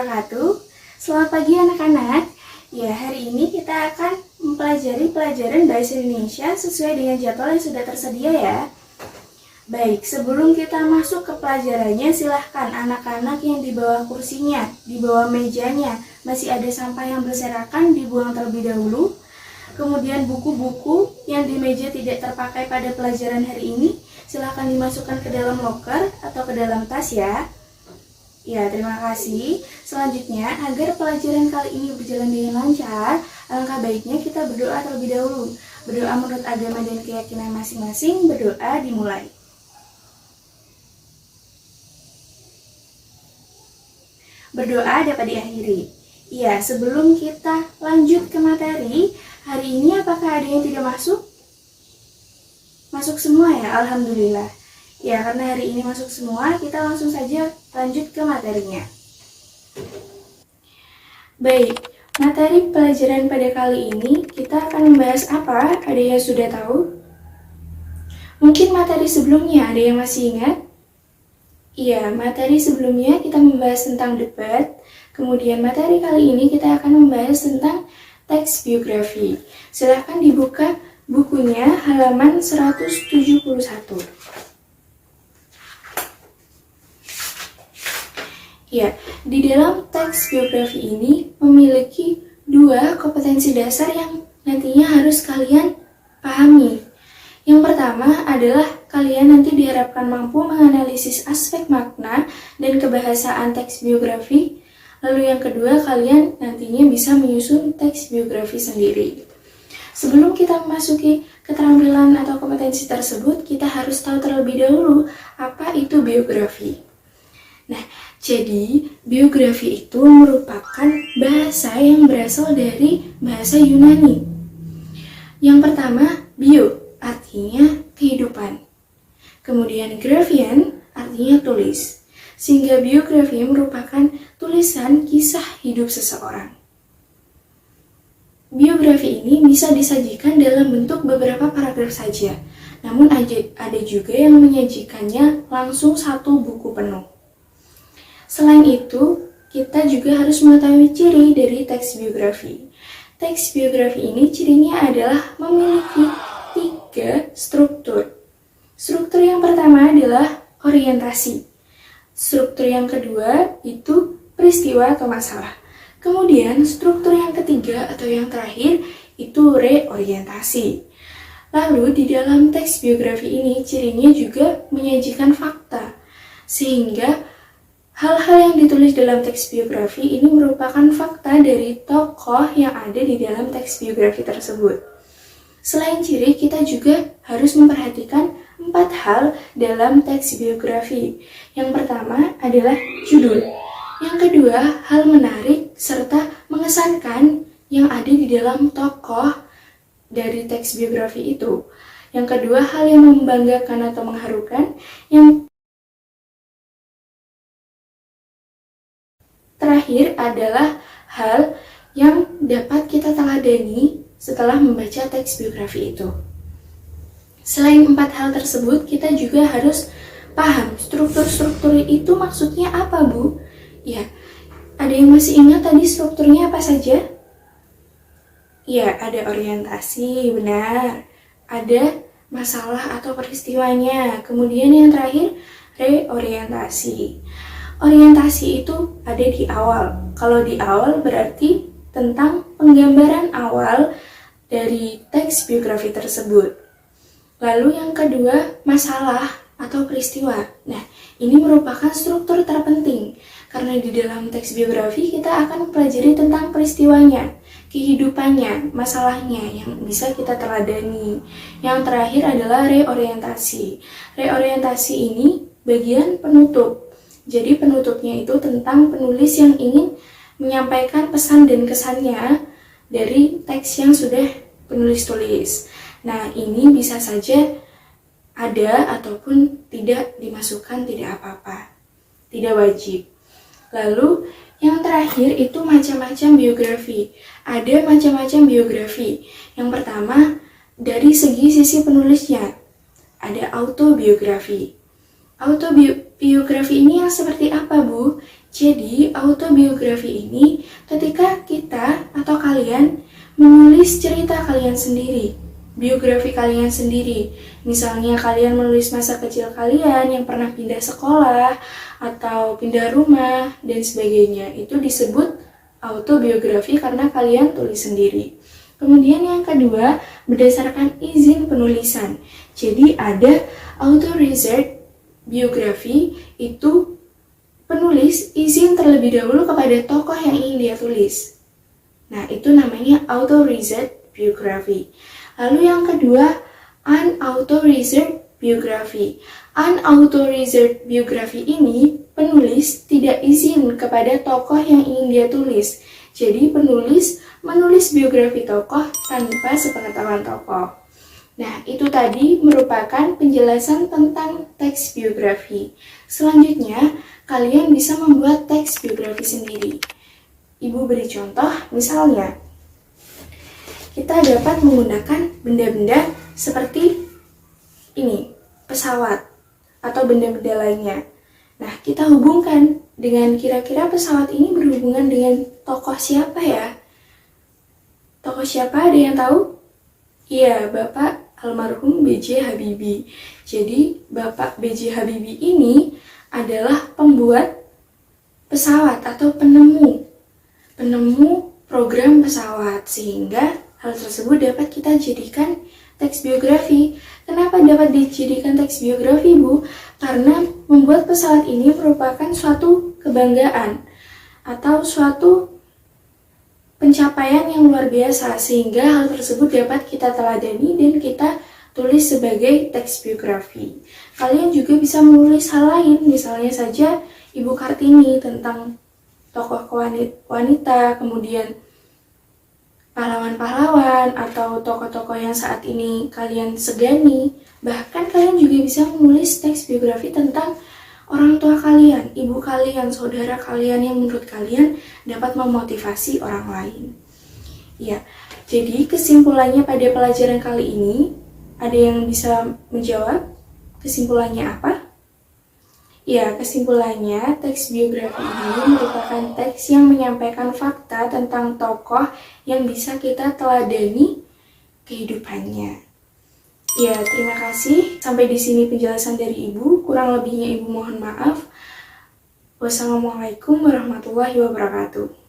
wabarakatuh. Selamat pagi anak-anak. Ya, hari ini kita akan mempelajari pelajaran Bahasa Indonesia sesuai dengan jadwal yang sudah tersedia ya. Baik, sebelum kita masuk ke pelajarannya, silahkan anak-anak yang di bawah kursinya, di bawah mejanya, masih ada sampah yang berserakan dibuang terlebih dahulu. Kemudian buku-buku yang di meja tidak terpakai pada pelajaran hari ini, silahkan dimasukkan ke dalam loker atau ke dalam tas ya. Ya, terima kasih. Selanjutnya, agar pelajaran kali ini berjalan dengan lancar, alangkah baiknya kita berdoa terlebih dahulu. Berdoa menurut agama dan keyakinan masing-masing, berdoa dimulai. Berdoa dapat diakhiri. Ya, sebelum kita lanjut ke materi, hari ini apakah ada yang tidak masuk? Masuk semua ya, alhamdulillah. Ya, karena hari ini masuk semua, kita langsung saja lanjut ke materinya. Baik, materi pelajaran pada kali ini kita akan membahas apa? Ada yang sudah tahu? Mungkin materi sebelumnya ada yang masih ingat? Iya, materi sebelumnya kita membahas tentang debat. Kemudian materi kali ini kita akan membahas tentang teks biografi. Silahkan dibuka bukunya halaman 171. Ya, di dalam teks biografi ini memiliki dua kompetensi dasar yang nantinya harus kalian pahami. Yang pertama adalah kalian nanti diharapkan mampu menganalisis aspek makna dan kebahasaan teks biografi. Lalu yang kedua, kalian nantinya bisa menyusun teks biografi sendiri. Sebelum kita memasuki keterampilan atau kompetensi tersebut, kita harus tahu terlebih dahulu apa itu biografi. Nah, jadi biografi itu merupakan bahasa yang berasal dari bahasa Yunani. Yang pertama, bio artinya kehidupan. Kemudian graphian artinya tulis. Sehingga biografi merupakan tulisan kisah hidup seseorang. Biografi ini bisa disajikan dalam bentuk beberapa paragraf saja. Namun ada juga yang menyajikannya langsung satu buku penuh. Selain itu, kita juga harus mengetahui ciri dari teks biografi. Teks biografi ini cirinya adalah memiliki 3 struktur. Struktur yang pertama adalah orientasi. Struktur yang kedua itu peristiwa atau masalah. Kemudian struktur yang ketiga atau yang terakhir itu reorientasi. Lalu di dalam teks biografi ini cirinya juga menyajikan fakta. Sehingga hal-hal yang ditulis dalam teks biografi ini merupakan fakta dari tokoh yang ada di dalam teks biografi tersebut. Selain ciri, kita juga harus memperhatikan 4 hal dalam teks biografi. Yang pertama adalah judul. Yang kedua, hal menarik serta mengesankan yang ada di dalam tokoh dari teks biografi itu. Yang kedua, hal yang membanggakan atau mengharukan. Yang terakhir adalah hal yang dapat kita teladani setelah membaca teks biografi itu. Selain 4 hal tersebut, kita juga harus paham struktur-struktur itu maksudnya apa, Bu? Ya, ada yang masih ingat tadi strukturnya apa saja? Ya, ada orientasi, benar. Ada masalah atau peristiwanya. Kemudian yang terakhir, reorientasi. Orientasi itu ada di awal. Kalau di awal berarti tentang penggambaran awal dari teks biografi tersebut. Lalu yang kedua, masalah atau peristiwa. Nah, ini merupakan struktur terpenting karena di dalam teks biografi kita akan mempelajari tentang peristiwanya, kehidupannya, masalahnya yang bisa kita teladani. Yang terakhir adalah reorientasi. Reorientasi ini bagian penutup. Jadi penutupnya itu tentang penulis yang ingin menyampaikan pesan dan kesannya dari teks yang sudah penulis tulis. Nah, ini bisa saja ada ataupun tidak dimasukkan, tidak apa-apa. Tidak wajib. Lalu yang terakhir itu macam-macam biografi. Ada macam-macam biografi. Yang pertama, dari segi sisi penulisnya. Ada autobiografi. Autobiografi ini yang seperti apa, Bu? Jadi, autobiografi ini ketika kita atau kalian menulis cerita kalian sendiri, biografi kalian sendiri. Misalnya kalian menulis masa kecil kalian yang pernah pindah sekolah atau pindah rumah dan sebagainya. Itu disebut autobiografi karena kalian tulis sendiri. Kemudian yang kedua, berdasarkan izin penulisan. Jadi ada author-reserved biografi, itu penulis izin terlebih dahulu kepada tokoh yang ingin dia tulis. Nah, itu namanya author-reserved biografi. Lalu yang kedua, unauthor-reserved biografi. Unauthor-reserved biografi ini penulis tidak izin kepada tokoh yang ingin dia tulis. Jadi penulis menulis biografi tokoh tanpa sepengetahuan tokoh. Nah, itu tadi merupakan penjelasan tentang teks biografi. Selanjutnya, kalian bisa membuat teks biografi sendiri. Ibu beri contoh, misalnya, kita dapat menggunakan benda-benda seperti ini, pesawat, atau benda-benda lainnya. Nah, kita hubungkan dengan kira-kira pesawat ini berhubungan dengan tokoh siapa ya? Tokoh siapa, ada yang tahu? Iya, Bapak almarhum B.J. Habibie. Jadi, Bapak B.J. Habibie ini adalah pembuat pesawat atau penemu program pesawat, sehingga hal tersebut dapat kita jadikan teks biografi. Kenapa dapat dijadikan teks biografi, Bu? Karena membuat pesawat ini merupakan suatu kebanggaan atau suatu pencapaian yang luar biasa, sehingga hal tersebut dapat kita teladani dan kita tulis sebagai teks biografi. Kalian juga bisa menulis hal lain, misalnya saja Ibu Kartini tentang tokoh wanita, kemudian pahlawan-pahlawan atau tokoh-tokoh yang saat ini kalian segani. Bahkan kalian juga bisa menulis teks biografi tentang orang tua kalian, ibu kalian, saudara kalian yang menurut kalian dapat memotivasi orang lain. Ya, jadi kesimpulannya pada pelajaran kali ini, ada yang bisa menjawab? Kesimpulannya apa? Ya, kesimpulannya teks biografi ini merupakan teks yang menyampaikan fakta tentang tokoh yang bisa kita teladani kehidupannya. Ya, terima kasih. Sampai di sini penjelasan dari Ibu. Kurang lebihnya Ibu mohon maaf. Wassalamualaikum warahmatullahi wabarakatuh.